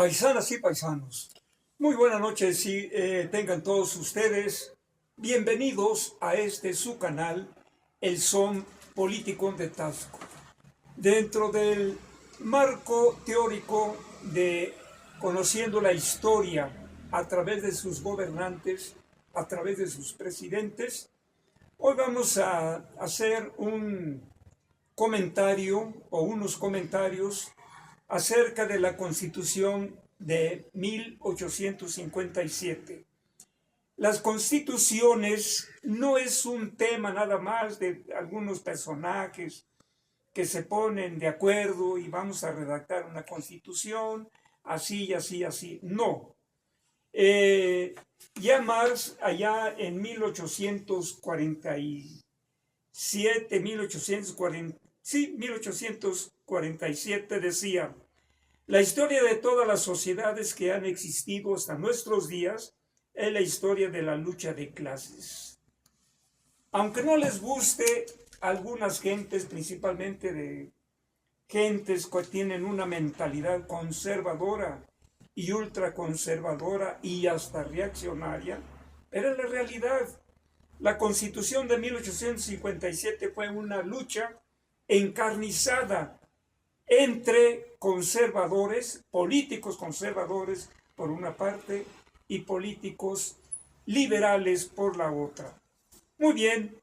Paisanas y paisanos, muy buenas noches y tengan todos ustedes bienvenidos a este su canal, El Son Político de Tasco. Dentro del marco teórico de conociendo la historia a través de sus gobernantes, a través de sus presidentes, hoy vamos a hacer un comentario o unos comentarios acerca de la Constitución de 1857. Las constituciones no es un tema nada más de algunos personajes que se ponen de acuerdo y vamos a redactar una constitución, así y así, así. No. Ya Marx, allá en 1847, 1847 decía: la historia de todas las sociedades que han existido hasta nuestros días es la historia de la lucha de clases. Aunque no les guste a algunas gentes, principalmente de gentes que tienen una mentalidad conservadora y ultraconservadora y hasta reaccionaria, pero es la realidad. La Constitución de 1857 fue una lucha encarnizada entre conservadores, políticos conservadores por una parte y políticos liberales por la otra. Muy bien.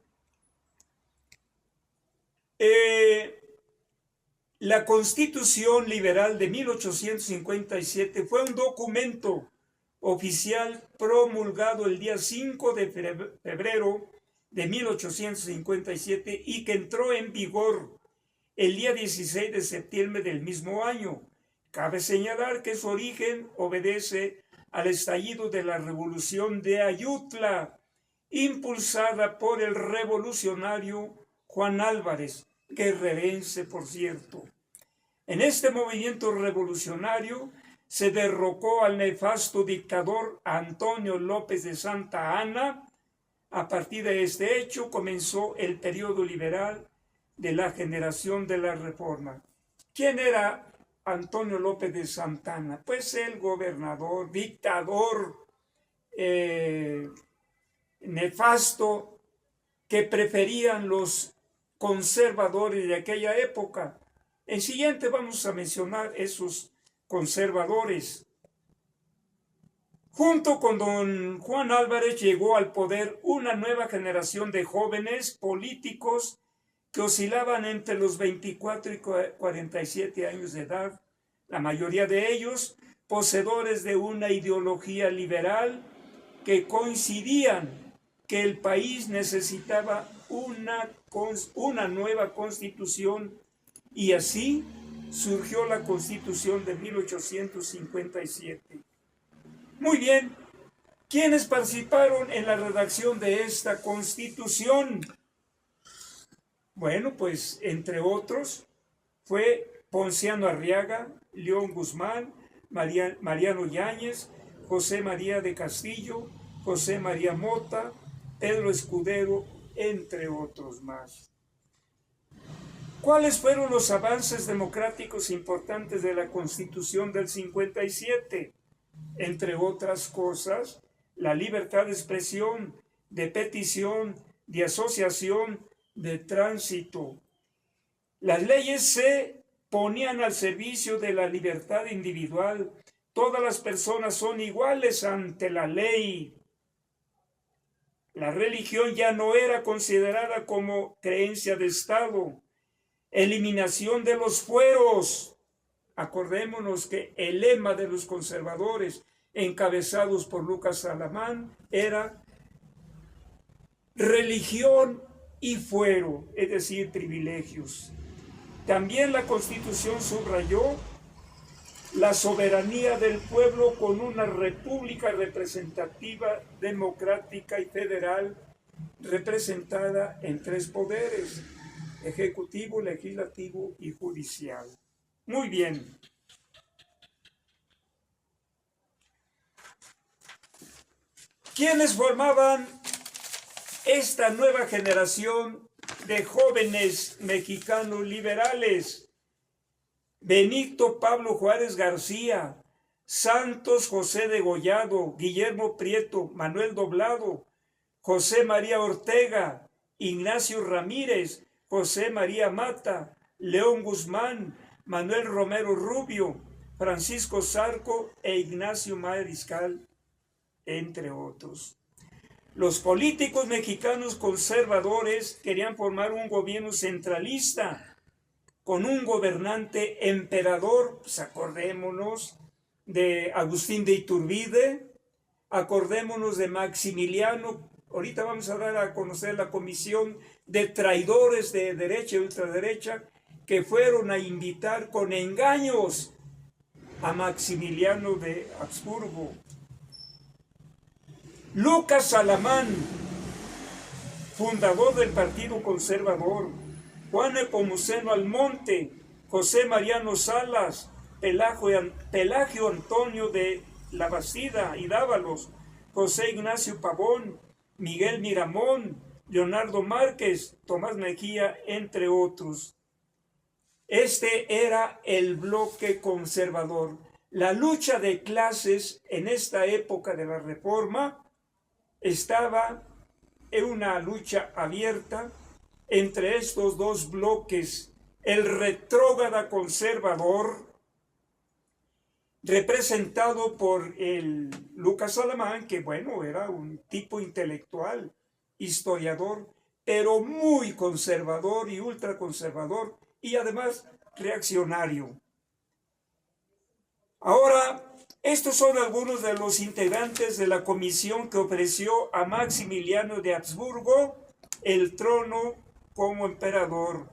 La Constitución Liberal de 1857 fue un documento oficial promulgado el día 5 de febrero de 1857 y que entró en vigor el día 16 de septiembre del mismo año. Cabe señalar que su origen obedece al estallido de la Revolución de Ayutla, impulsada por el revolucionario Juan Álvarez, guerrerense por cierto. En este movimiento revolucionario se derrocó al nefasto dictador Antonio López de Santa Anna. A partir de este hecho comenzó el periodo liberal de la generación de la Reforma. ¿Quién era Antonio López de Santa Anna? Pues el gobernador, dictador nefasto que preferían los conservadores de aquella época. En siguiente vamos a mencionar esos conservadores. Junto con don Juan Álvarez llegó al poder una nueva generación de jóvenes políticos que oscilaban entre los 24 y 47 años de edad, la mayoría de ellos poseedores de una ideología liberal que coincidían que el país necesitaba una nueva constitución, y así surgió la Constitución de 1857. Muy bien, ¿quiénes participaron en la redacción de esta Constitución? Bueno, pues entre otros fue Ponciano Arriaga, León Guzmán, Mariano Yáñez, José María de Castillo, José María Mota, Pedro Escudero, entre otros más. ¿Cuáles fueron los avances democráticos importantes de la Constitución del 57? Entre otras cosas, la libertad de expresión, de petición, de asociación, de tránsito. Las leyes se ponían al servicio de la libertad individual. Todas las personas son iguales ante la ley. La religión ya no era considerada como creencia de Estado. Eliminación de los fueros. Acordémonos que el lema de los conservadores, encabezados por Lucas Alamán, era religión y fuero, es decir, privilegios. También la Constitución subrayó la soberanía del pueblo con una república representativa, democrática y federal, representada en 3 poderes: ejecutivo, legislativo y judicial. Muy bien. ¿Quiénes formaban esta nueva generación de jóvenes mexicanos liberales? Benito Pablo Juárez García, Santos José Degollado, Guillermo Prieto, Manuel Doblado, José María Ortega, Ignacio Ramírez, José María Mata, León Guzmán, Manuel Romero Rubio, Francisco Zarco e Ignacio Mariscal, entre otros. Los políticos mexicanos conservadores querían formar un gobierno centralista con un gobernante emperador. Pues acordémonos de Agustín de Iturbide, acordémonos de Maximiliano. Ahorita vamos a dar a conocer la comisión de traidores de derecha y ultraderecha que fueron a invitar con engaños a Maximiliano de Habsburgo. Lucas Alamán, fundador del Partido Conservador, Juan Nepomuceno Almonte, José Mariano Salas, Pelagio Antonio de la Bastida y Dávalos, José Ignacio Pavón, Miguel Miramón, Leonardo Márquez, Tomás Mejía, entre otros. Este era el bloque conservador. La lucha de clases en esta época de la Reforma estaba en una lucha abierta entre estos dos bloques. El retrógrada conservador, representado por el Lucas Alamán, que bueno, era un tipo intelectual, historiador, pero muy conservador y ultraconservador, y además reaccionario. Ahora, estos son algunos de los integrantes de la comisión que ofreció a Maximiliano de Habsburgo el trono como emperador.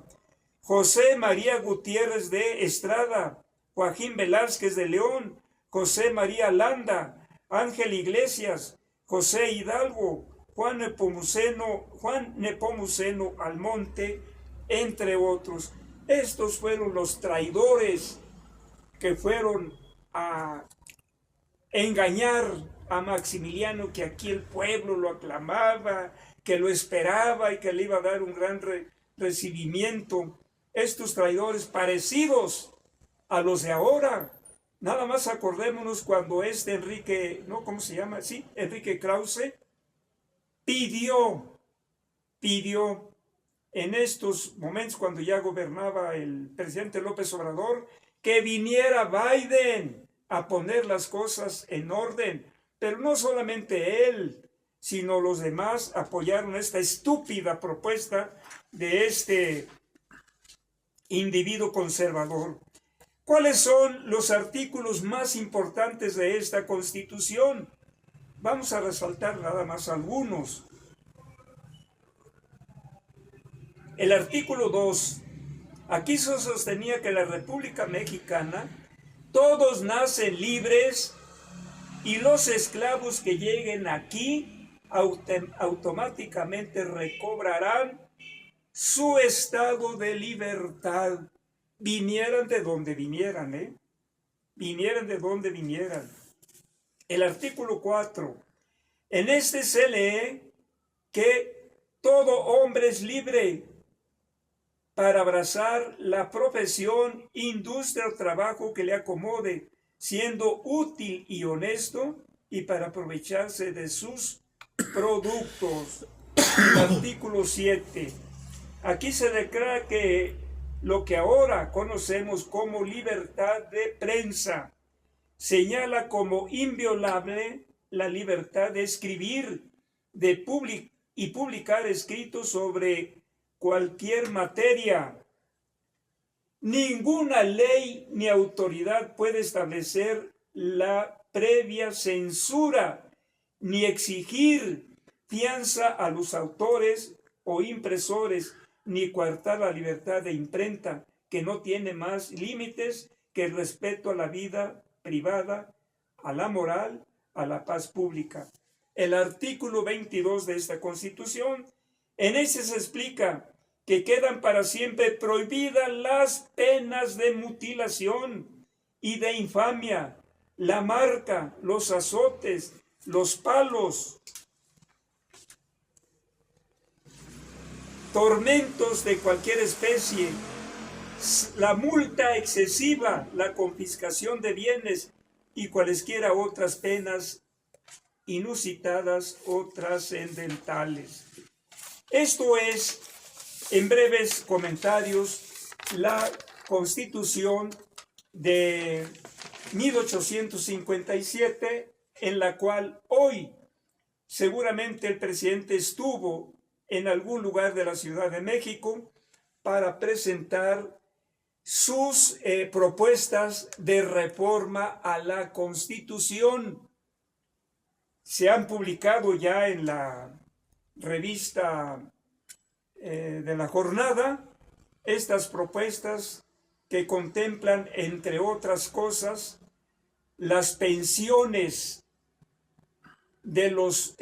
José María Gutiérrez de Estrada, Joaquín Velázquez de León, José María Landa, Ángel Iglesias, José Hidalgo, Juan Nepomuceno Almonte, entre otros. Estos fueron los traidores que fueron a engañar a Maximiliano, que aquí el pueblo lo aclamaba, que lo esperaba y que le iba a dar un gran recibimiento. Estos traidores parecidos a los de ahora. Nada más acordémonos cuando Enrique, ¿no? ¿Cómo se llama? Sí, Enrique Krause pidió en estos momentos, cuando ya gobernaba el presidente López Obrador, que viniera Biden a poner las cosas en orden. Pero no solamente él, sino los demás apoyaron esta estúpida propuesta de este individuo conservador. ¿Cuáles son los artículos más importantes de esta Constitución? Vamos a resaltar nada más algunos. El artículo 2. Aquí se sostenía que la República Mexicana, todos nacen libres y los esclavos que lleguen aquí automáticamente recobrarán su estado de libertad, vinieran de donde vinieran, vinieran de donde vinieran. El artículo 4. En este se lee que todo hombre es libre para abrazar la profesión, industria o trabajo que le acomode, siendo útil y honesto, y para aprovecharse de sus productos. El artículo 7. Aquí se declara que lo que ahora conocemos como libertad de prensa señala como inviolable la libertad de escribir y publicar escritos sobre cualquier materia. Ninguna ley ni autoridad puede establecer la previa censura ni exigir fianza a los autores o impresores, ni coartar la libertad de imprenta, que no tiene más límites que el respeto a la vida privada, a la moral, a la paz pública. El artículo 22 de esta Constitución, en ese se explica que quedan para siempre prohibidas las penas de mutilación y de infamia, la marca, los azotes, los palos, tormentos de cualquier especie, la multa excesiva, la confiscación de bienes y cualesquiera otras penas inusitadas o trascendentales. Esto es, en breves comentarios, la Constitución de 1857, en la cual hoy seguramente el presidente estuvo en algún lugar de la Ciudad de México para presentar sus propuestas de reforma a la Constitución. Se han publicado ya en la revista de la jornada estas propuestas que contemplan, entre otras cosas, las pensiones de los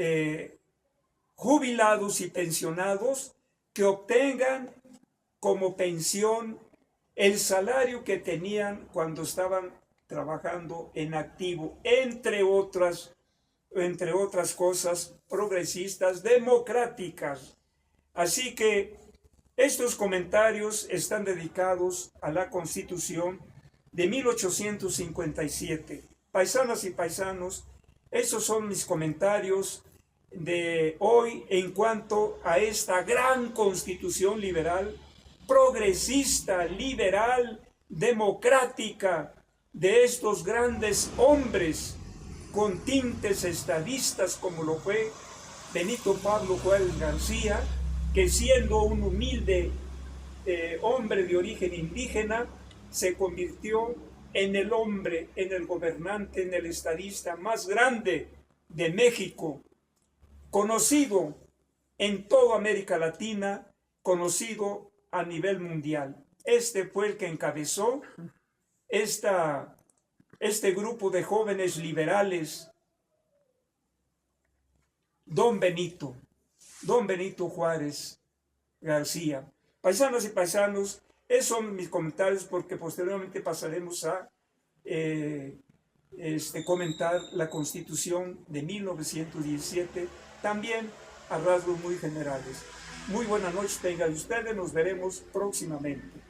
jubilados y pensionados que obtengan como pensión el salario que tenían cuando estaban trabajando en activo, entre otras cosas progresistas, democráticas. Así que estos comentarios están dedicados a la Constitución de 1857. Paisanas y paisanos, esos son mis comentarios de hoy en cuanto a esta gran Constitución liberal, progresista, liberal, democrática, de estos grandes hombres con tintes estadistas como lo fue Benito Pablo Juárez García, que siendo un humilde hombre de origen indígena, se convirtió en el hombre, en el gobernante, en el estadista más grande de México, conocido en toda América Latina, conocido a nivel mundial. Este fue el que encabezó este grupo de jóvenes liberales, don Benito Juárez García. Paisanas y paisanos, esos son mis comentarios, porque posteriormente pasaremos a comentar la Constitución de 1917, también a rasgos muy generales. Muy buenas noches tengan ustedes, nos veremos próximamente.